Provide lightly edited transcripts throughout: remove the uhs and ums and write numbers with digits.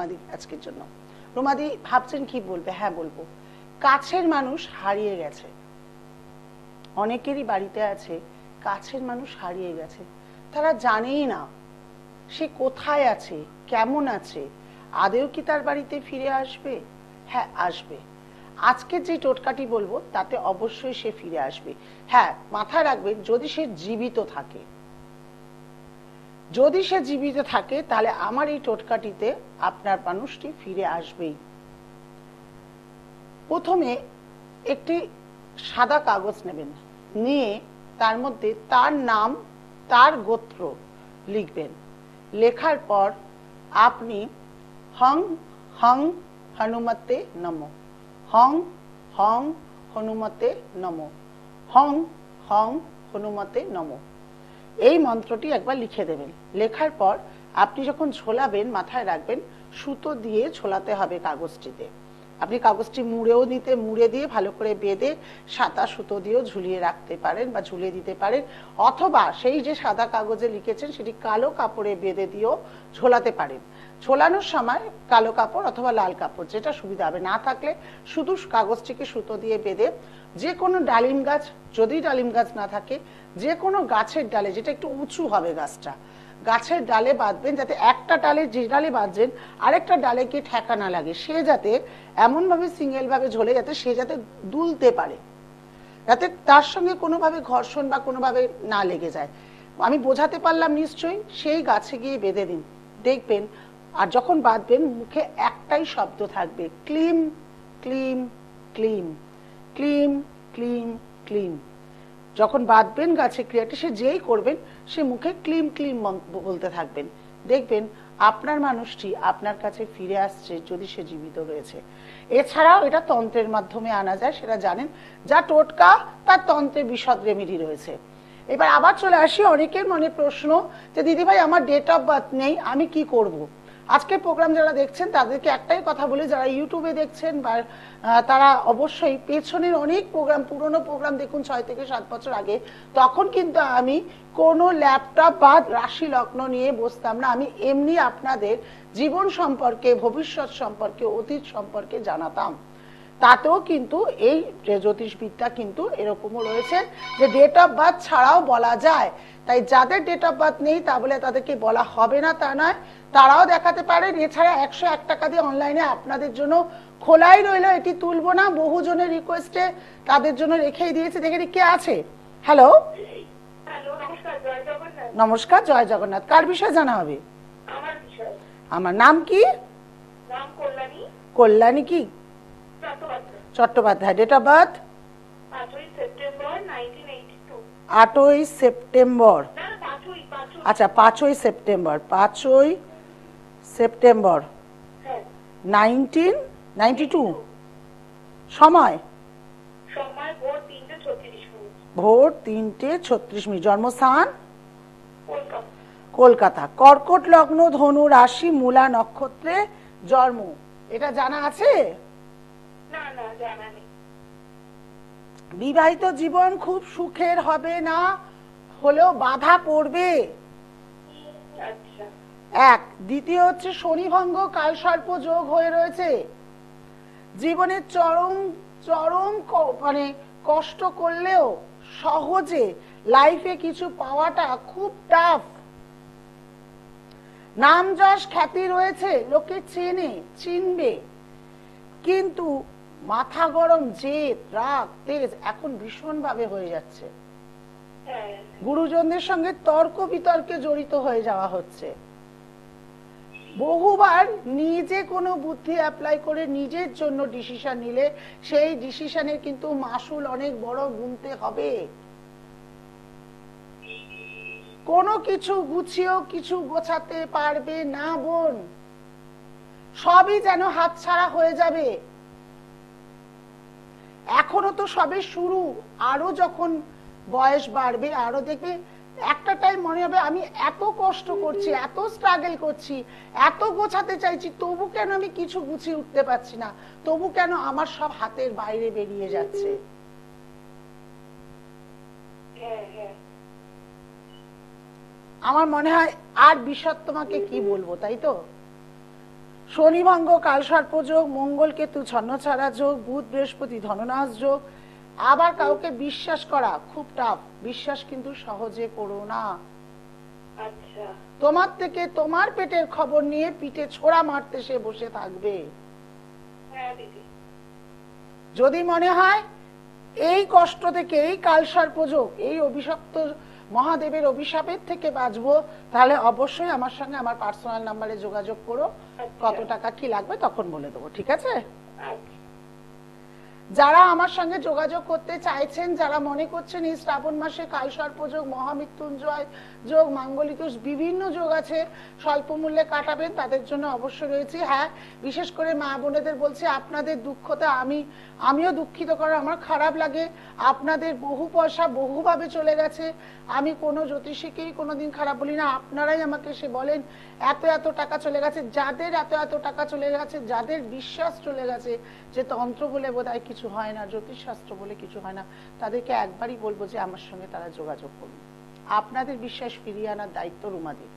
রুমাদি আজকের জন্য। রুমাদি ভাবছেন কি বলবে? হ্যাঁ বলবো। কাছের মানুষ হারিয়ে গেছে, অনেকেরই বাড়িতে আছে কাছের মানুষ হারিয়ে গেছে, তারা জানেই না সে কোথায় আছে, কেমন আছে, আদেও কি তার বাড়িতে ফিরে আসবে। হ্যাঁ আসবে, আজকে যে টোটকাটি বলবো তাতে অবশ্যই সে ফিরে আসবে। হ্যাঁ মাথায় রাখবেন, যদি সে জীবিত থাকে, যদি সে জীবিত থাকে তাহলে আমার এই টোটকাটিতে আপনার মানুষটি ফিরে আসবেই। প্রথমে একটি সাদা কাগজ নেবেন, নিয়ে তার মধ্যে তার নাম, তার গোত্র লিখবেন। লেখার পর আপনি হং হং হনুমতে নমো, হং হং হনুমতে নমো, হং হং হনুমতে নমো, এই মন্ত্রটি একবার লিখে দেবেন। লেখার পর আপনি যখন ঝোলাবেন মাথায় রাখবেন সুতো দিয়ে ঝোলাতে হবে কাগজটিতে। আপনি কাগজটি মুড়ে দিয়ে ভালো করে বেঁধে সাদা সুতো দিয়েও ঝুলিয়ে রাখতে পারেন বা ঝুলিয়ে দিতে পারেন, অথবা সেই যে সাদা কাগজে লিখেছেন সেটি কালো কাপড়ে বেঁধে দিয়েও ঝোলাতে পারেন। ঝোলানোর সময় কালো কাপড় অথবা লাল কাপড় যেটা সুবিধা হবে, না থাকলে শুধু কাগজটিকে সুতো দিয়ে বেঁধে যে কোনো ডালিম গাছ, যদি ডালিম গাছ না থাকে যে কোনো গাছের ডালে, যেটা একটু উঁচু হবে গাছটা, গাছের ডালে বাঁধবেন, যাতে একটা ডালে, যে ডালে বাঁধছেন আরেকটা ডালে গিয়ে ঠেকা না লাগে, সে যাতে এমন ভাবে সিঙ্গেল ভাবে ঝোলে যাতে সে যাতে দুলতে পারে, যাতে তার সঙ্গে কোনোভাবে ঘর্ষণ বা কোনোভাবে না লেগে যায়। আমি বোঝাতে পারলাম নিশ্চয়ই? সেই গাছে গিয়ে বেঁধে দিন, দেখবেন। আর যখন বাঁধবেন মুখে একটাই শব্দ থাকবে, claim claim claim, claim claim claim. যখন বাঁধবেন গাছে ক্রিয়াটি, সে যেই করবেন সে মুখে ক্লিম ক্লিম বলতে থাকবেন, দেখবেন আপনার মানুষটি আপনার কাছে ফিরে আসছে, যদি সে জীবিত রয়েছে। এছাড়াও এটা তন্ত্রের মাধ্যমে আনা যায়, সেটা জানেন। যা টোটকা তার তন্ত্রে বিশদ রেমেডি রয়েছে। এবার আবার চলে আসি, অনেকের মনে প্রশ্ন যে দিদি ভাই আমার ডেট অফ বার্থ নেই, আমি কি করব? আজকের প্রোগ্রাম যারা দেখছেন তাদেরকে একটাই কথা বলি, যারা ইউটিউবে দেখছেন বা তারা অবশ্যই পেছনের অনেক প্রোগ্রাম, পুরনো প্রোগ্রাম দেখুন 6 থেকে 7 বছর আগে। তখন কিন্তু আমি কোনো ল্যাপটপ বা রাশি লগ্ন নিয়ে বসতাম না, আমি এমনি আপনাদের জীবন সম্পর্কে, ভবিষ্যৎ সম্পর্কে, অতীত সম্পর্কে জানাতাম। তাতেও কিন্তু এই জ্যোতিষবিদ্যা কিন্তু এরকমও রয়েছে যে ডেট অফ বার্থ ছাড়াও বলা যায়। তাই যাদের ডেট অফ বার্থ নেই তা বলে তাদেরকে বলা হবে না তা নয়, তারাও দেখাতে পারেন। এছাড়া 101 টাকা দিয়ে অনলাইনে আপনাদের জন্য খোলাই রইল, এটি তুলবো না, বহুজনের রিকোয়েস্টে তাদের জন্য রেখেই দিয়েছে। দেখে কে আছে? হ্যালো, নমস্কার, জয় জগন্নাথ। কার বিষয়ে জানা হবে? আমার নাম কি? কল্যাণী কি চট্টোপাধ্যায়। ডেট অফ বার্থ 8ই সেপ্টেম্বর। আচ্ছা 5ই সেপ্টেম্বর, 5ই সেপ্টেম্বর 1992। সময় ভোর 3:36। জন্মস্থান কলকাতা। কর্কট লগ্ন, ধনু রাশি, মূলা নক্ষত্রে জন্ম। এটা জানা আছে? বিবাহিত জীবন খুব সুখের হবে না, হলেও বাধা পড়বে। এক। দ্বিতীয় হচ্ছে শনিভঙ্গ, কালসর্প যোগ হয়ে রয়েছে। জীবনের চরম চরম মানে কষ্ট করলেও সহজে লাইফে কিছু পাওয়াটা খুব টাফ। নাম যশ খ্যাতি রয়েছে, লোকে চিনবে, কিন্তু মাথা গরম, জেদ, রাগ, তেজ এখন ভীষণ ভাবে হয়ে যাচ্ছে। গুরুজনদের সঙ্গে তর্ক বিতর্কে জড়িত হয়ে যাওয়া হচ্ছে। বহুবার নিজে কোনো বুদ্ধি অ্যাপ্লাই করে নিজের জন্য ডিসিশন নিলে সেই ডিসিশনের কিন্তু মাসুল অনেক বড় গুনতে হবে। কোনো কিছু গুছিয়েও কিছু গোছাতে পারবে না বোন, সবই যেন হাতছাড়া হয়ে যাবে। এখনো তো সবে শুরু, আরো যখন বয়স বাড়বে আরো দেখবে একটা টাইম মনে হবে আমি এত কষ্ট করছি, এত স্ট্রাগল করছি, এত গোছাতে চাইছি, তবু কেন আমি কিছু গুছিয়ে উঠতে পারছি না, তবু কেন আমার সব হাতের বাইরে বেরিয়ে যাচ্ছে। আমার মনে হয় আর বিশদ তোমাকে কি বলবো, তাই তো? শনিভঙ্গ কালসর্পযোগ, মঙ্গল কেতু ছন্নছাড়া যোগ, বুধ বৃহস্পতি ধননাশ যোগ। আবার কাউকে বিশ্বাস করা খুব টাফ, বিশ্বাস কিন্তু সহজে করো না। আচ্ছা। তোমার থেকে তোমার পেটের খবর নিয়ে পিঠে ছোড়া মারতে সে বসে থাকবে। হ্যাঁ দিদি। যদি মনে হয় এই কষ্ট থেকে, এই কালসর্পযোগ, এই অভিশপ্ত মহাদেবের অভিশাপের থেকে বাঁচবো, তাহলে অবশ্যই আমার সঙ্গে আমার পার্সোনাল নাম্বারে যোগাযোগ করো। কত টাকা কি লাগবে তখন বলে দেবো, ঠিক আছে? যারা আমার সঙ্গে যোগাযোগ করতে চাইছেন, যারা মনে করছেন এই শ্রাবণ মাসে কালসর্পযোগ, মহামৃত্যুঞ্জয় যোগ, মাঙ্গলিক বিভিন্ন যোগ আছে, স্বল্প মূল্যে কাটাবেন, তাদের জন্য অবশ্যই রয়েছে। হ্যাঁ, বিশেষ করে মা বোনেদের বলছি, আপনাদের দুঃখতে আমিও দুঃখিত, করার আমার খারাপ লাগে। আপনাদের বহু পয়সা বহুভাবে চলে গেছে। আমি কোনো জ্যোতিষীকেই কোনোদিন খারাপ বলি না, আপনারাই আমাকে এসে বলেন এত এত টাকা চলে গেছে। যাদের এত এত টাকা চলে গেছে, যাদের বিশ্বাস চলে গেছে যে তন্ত্র বলে বোধহয় কিছু হয় না, জ্যোতিষশাস্ত্র বলে কিছু হয় না, তাদেরকে একবারই বলবো যে আমার সঙ্গে তারা যোগাযোগ করুন। আপনাদের বিশ্বাস ফিরিয়ে আনার দায়িত্ব রুমাদের।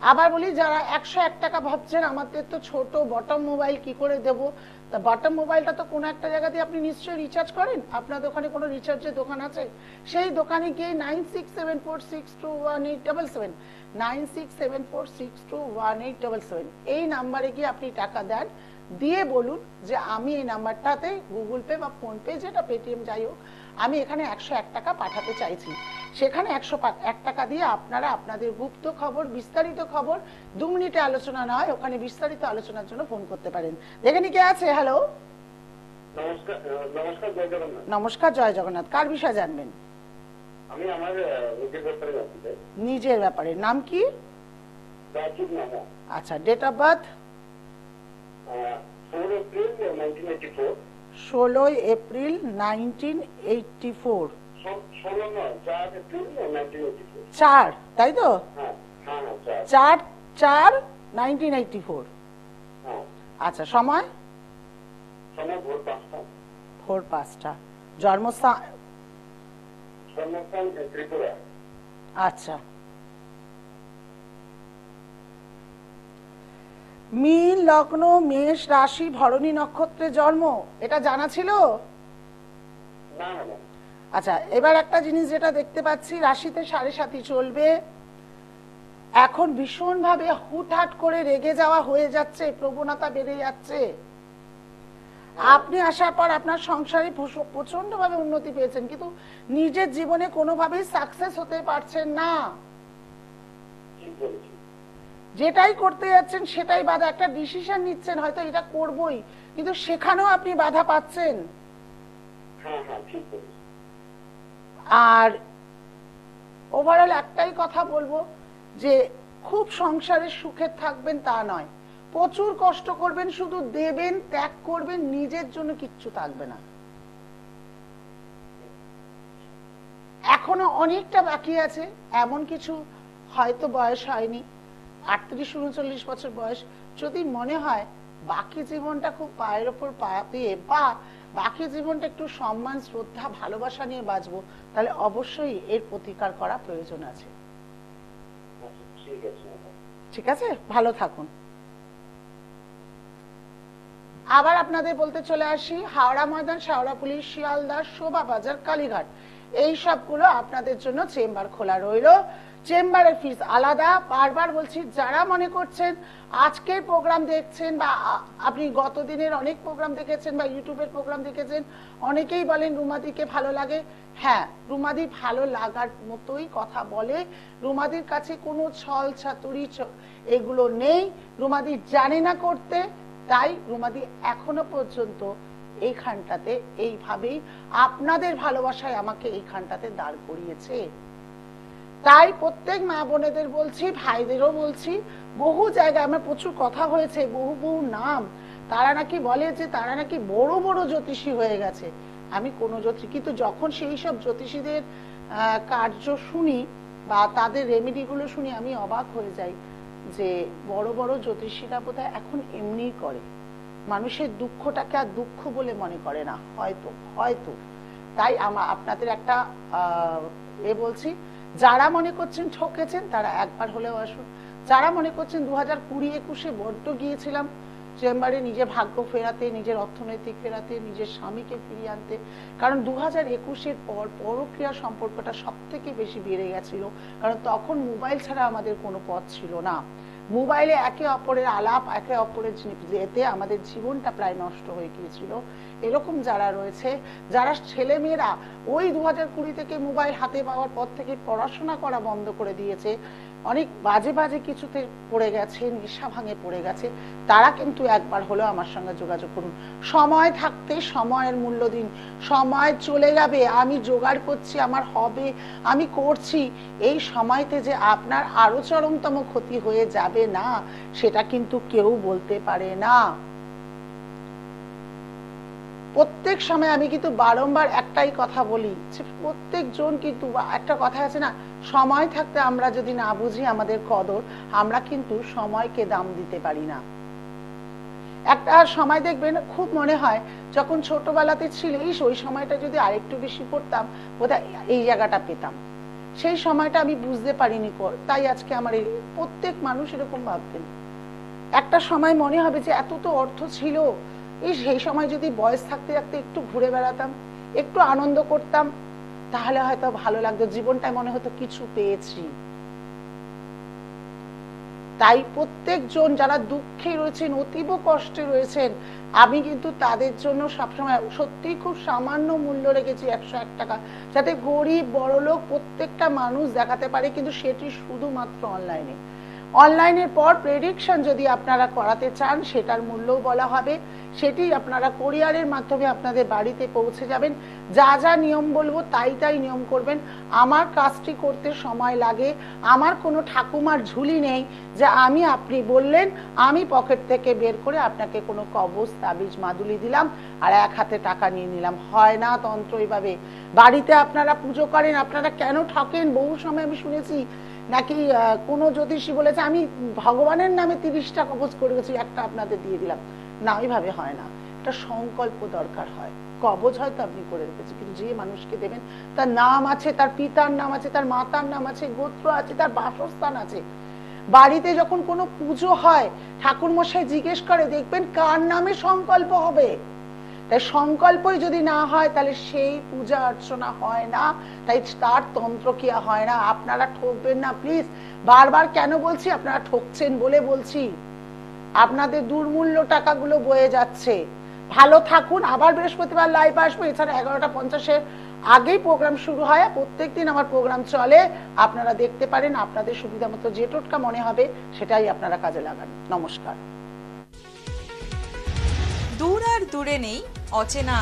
আবার বলি, যারা 101 টাকা ভাবছেন আমাদের তো ছোট বটম মোবাইল কি করে দেব, তা বটম মোবাইলটা তো কোনো একটা জায়গা দিয়ে আপনি নিশ্চয়ই রিচার্জ করেন। আপনার দোকানে কোনো রিচার্জের দোকান আছে, সেই দোকানে গিয়ে 9674621877 9674621877 এই নাম্বারে গিয়ে আপনি টাকা দেন, দিয়ে বলুন যে আমি এই নাম্বারটাতে গুগল পে বা ফোন পে, যেটা পেটিএম যাই হোক, আমি এখানে 101 টাকা পাঠাতে চাইছি। সেখানে 101 টাকা দিয়ে আপনারা আপনাদের গুপ্ত খবর, বিস্তারিত খবর 2 মিনিটে আলোচনা নয়, ওখানে বিস্তারিত আলোচনার জন্য ফোন করতে পারেন। দেখে নি কে আছে। হ্যালো, নমস্কার। নমস্কার, জয় জগন্নাথ। নমস্কার, জয় জগন্নাথ। কার বিষয়ে জানবেন? আমি আমার নিজের ব্যাপারে জানতে চাই। নিজের ব্যাপারে। নাম কি? রাজীব নামা। আচ্ছা, date of birth? 16 April 1984। 16 April 1984। 16 নয়, 4 এপ্রিল 1984। 4, তাই তো? হ্যাঁ হ্যাঁ হ্যাঁ, 4/4/1984। হ্যাঁ। আচ্ছা, সময়? সময় ভোর 5টা। ভোর 5টা। জন্মস্থান? জন্মস্থান ত্রিপুরা। আচ্ছা। মীন লগ্ন, মেষ রাশি, ভরণী নক্ষত্রে জন্ম, এটা জানা ছিল? না না। আচ্ছা, এবার একটা জিনিস যেটা দেখতে পাচ্ছি, রাশিতে 7.5 চলবে। এখন ভীষণ ভাবে হুটহাট করে রেগে যাওয়া হয়ে যাচ্ছে, প্রবণতা বেড়ে যাচ্ছে। আপনি আসার পর আপনার সংসারে প্রচন্ড ভাবে উন্নতি পেয়েছেন, কিন্তু নিজের জীবনে কোনোভাবেই সাকসেস হতে পারছেন না। যেটাই করতে যাচ্ছেন সেটাই বাধা। একটা ডিসিশন নিচ্ছেন, হয়তো এটা করবই, কিন্তু সেখানেও আপনি বাধা পাচ্ছেন। আর ওভারঅল একটাই কথা বলবো, যে খুব সংসারে সুখে থাকবেন তা নয়, প্রচুর কষ্ট করবেন, শুধু দেবেন, ত্যাগ করবেন, নিজের জন্য কিচ্ছু থাকবে না। এখনো অনেকটা বাকি আছে। এমন কিছু হয়তো বয়স হয়নি, 38-39 বছর বয়স, যদি মনে হয় বাকি জীবনটা খুব পায়ের ওপর পা দিয়ে, বা বাকি জীবনটা একটু সম্মান, শ্রদ্ধা, ভালোবাসা নিয়ে বাঁচবো, তাহলে অবশ্যই এর প্রতিকার করা প্রয়োজন আছে। ঠিক আছে, ভালো থাকুন। আবার আপনাদের বলতে চলে আসি, হাওড়া ময়দান, শাওড়া পুলিশ, শিয়ালদা, শোভা বাজার, কালীঘাট, এই সবগুলো আপনাদের জন্য চেম্বার খোলা রইল। চেম্বারের ফিস আলাদা। বারবার বলছি, যারা মনে করছেন আজকের প্রোগ্রাম দেখছেন, বা আপনি গত দিনের অনেক প্রোগ্রাম দেখেছেন, বা ইউটিউবের প্রোগ্রাম দেখেছেন, অনেকেই বলেন রুমাদিকে ভালো লাগে। হ্যাঁ, রুমাদি ভালো লাগার মতোই কথা বলে। রুমাদির কাছে কোনো ছল ছাতুরি এগুলো নেই। রুমাদি জানে না করতে, তাই রুমাদি এখনো পর্যন্ত এইখানটাতে এইভাবেই আপনাদের ভালোবাসায় আমাকে এইখানটাতে দাঁড় করিয়েছে। তাই প্রত্যেক মা বোনেদের বলছি, ভাইদেরও বলছি, বহু জায়গায় আমার প্রচুর কথা হয়েছে, বহু বহু নাম, তারা নাকি বলে যে তারা নাকি বড় বড় জ্যোতিষী হয়ে গেছে। আমি কোন জ্যোতিষী, কিন্তু যখন সেই সব জ্যোতিষীদের কার্য শুনি বা তাদের রেমেডি গুলো শুনি, আমি অবাক হয়ে যাই যে বড় বড় জ্যোতিষীরা বোধহয় এখন এমনিই করে, মানুষের দুঃখটাকে আর দুঃখ বলে মনে করে না, হয়তো হয়তো। তাই আপনাদের একটা বলছি, যারা মনে করছেন ঠকেছেন তারা একবার হলেও আসুন। যারা মনে করছেন 2020-21 বড্ড গিয়েছিলাম, চেম্বারে নিজের ভাগ্য ফেরাতে, নিজের অর্থনৈতিক ফেরাতে, নিজের স্বামীকে ফিরিয়ে আনতে। কারণ 2021-এর পর পরক্রিয়া সম্পর্কটা সব থেকে বেশি বেড়ে গেছিল, কারণ তখন মোবাইল ছাড়া আমাদের কোনো পথ ছিল না। মোবাইলে একে অপরের আলাপ, একে অপরের যেতে আমাদের জীবনটা প্রায় নষ্ট হয়ে গিয়েছিল। এরকম যারা রয়েছে, যারা ছেলেমেয়েরা ওই 2020 থেকে মোবাইল হাতে পাওয়ার পর থেকে পড়াশোনা করা বন্ধ করে দিয়েছে, অনেক বাজে বাজে কিছুতে পড়ে গেছে, নেশা ভাঙে পড়ে গেছে, তারা কিন্তু একবার হলেও আমার সঙ্গে যোগাযোগ করুন। সময় থাকতে সময়ের মূল্য দিন। সময় চলে যাবে, আমি জোগাড় করছি, আমার হবে, আমি করছি, এই সময়তে যে আপনার আরো চরমতম ক্ষতি হয়ে যাবে না, সেটা কিন্তু কেউ বলতে পারে না। প্রত্যেক সময় আমি কিন্তু বারংবার একটাই কথা বলি, প্রত্যেকজন কিন্তু একটা কথা আছে না, সময় থাকতে আমরা যদি না বুঝি আমাদের কদর, আমরা কিন্তু সময়কে দাম দিতে পারি না। একটা সময় দেখবেন, খুব মনে হয় যখন ছোটবেলাতে ছিলিস, ওই সময়টা যদি আরেকটু বেশি পড়তাম বোধহয় এই জায়গাটা পেতাম। সেই সময়টা আমি বুঝতে পারিনি, তাই আজকে আমার প্রত্যেক মানুষ এরকম ভাবতেন। একটা সময় মনে হবে যে এত তো অর্থ ছিল, সেই সময় যদি বয়স থাকতে থাকতে একটু ঘুরে বেড়াতাম, একটু আনন্দ করতাম, তাহলে হয়তো ভালো লাগতো, জীবনটায় মনে হতো কিছু পেয়েছি। তাই প্রত্যেকজন যারা দুঃখে রয়েছেন, অতীব কষ্টে রয়েছেন, আমি কিন্তু তাদের জন্য সবসময় সত্যি খুব সামান্য মূল্য রেখেছি, 101 টাকা, যাতে গরিব বড়লোক প্রত্যেকটা মানুষ দেখাতে পারে, কিন্তু সেটি শুধুমাত্র অনলাইনে। অনলাইনের পর প্রেডিকশন যদি আপনারা করাতে চান, সেটার মূল্যও বলা হবে, সেটি আপনারা কোরিয়ারের মাধ্যমে আপনাদের বাড়িতে পৌঁছে যাবেন। যা যা নিয়ম বলবো তাই তাই নিয়ম করবেন। আমার কাজটি করতে সময় লাগে, আমার কোনো ঠাকুমার ঝুলি নেই যে আমি আপনি বললেন আমি পকেট থেকে বের করে আপনাকে কোনো কবজ তাবিজ মাদুলি দিলাম আর এক হাতে টাকা নিয়ে নিলাম। হয় না তন্ত্র এইভাবে। বাড়িতে আপনারা পুজো করেন, আপনারা কেন ঠকেন? বহু সময় আমি শুনেছি নাকি কোনো জ্যোতিষী বলেছে আমি ভগবানের নামে 30টা কবজ করে গেছি, একটা আপনাদের দিয়ে দিলাম। না, ওইভাবে হয় না, একটা সংকল্প দরকার হয়। কবজ হয়তো আপনি করে রেখেছেন, কিন্তু যে মানুষকে দেবেন তার নাম আছে, তার পিতার নাম আছে, তার মাতার নাম আছে, গোত্র আছে, তার বাসস্থান আছে। বাড়িতে যখন কোনো পুজো হয়, ঠাকুর মশাই জিজ্ঞেস করে দেখবেন কার নামে সংকল্প হবে। তাই সংকল্পই যদি না হয়, তাহলে সেই পূজা অর্চনা হয় না, তাই তার তন্ত্রক্রিয়া হয় না। আপনারা ঠকবেন না প্লিজ। বারবার কেন বলছি? আপনারা ঠকছেন বলে বলছি। আপনাদের দুর্মূল্য টাকাগুলো বয়ে যাচ্ছে। ভালো থাকুন। আবার বৃহস্পতিবার লাইভ আসবো। এছাড়া 11:50-এর আগেই প্রোগ্রাম শুরু হয়, প্রত্যেকদিন আমার প্রোগ্রাম চলে, আপনারা দেখতে পারেন। আপনাদের সুবিধা মতো যে টোটকা মনে হবে সেটাই আপনারা কাজে লাগান। নমস্কার। দূর আর দূরে নেই অচেনা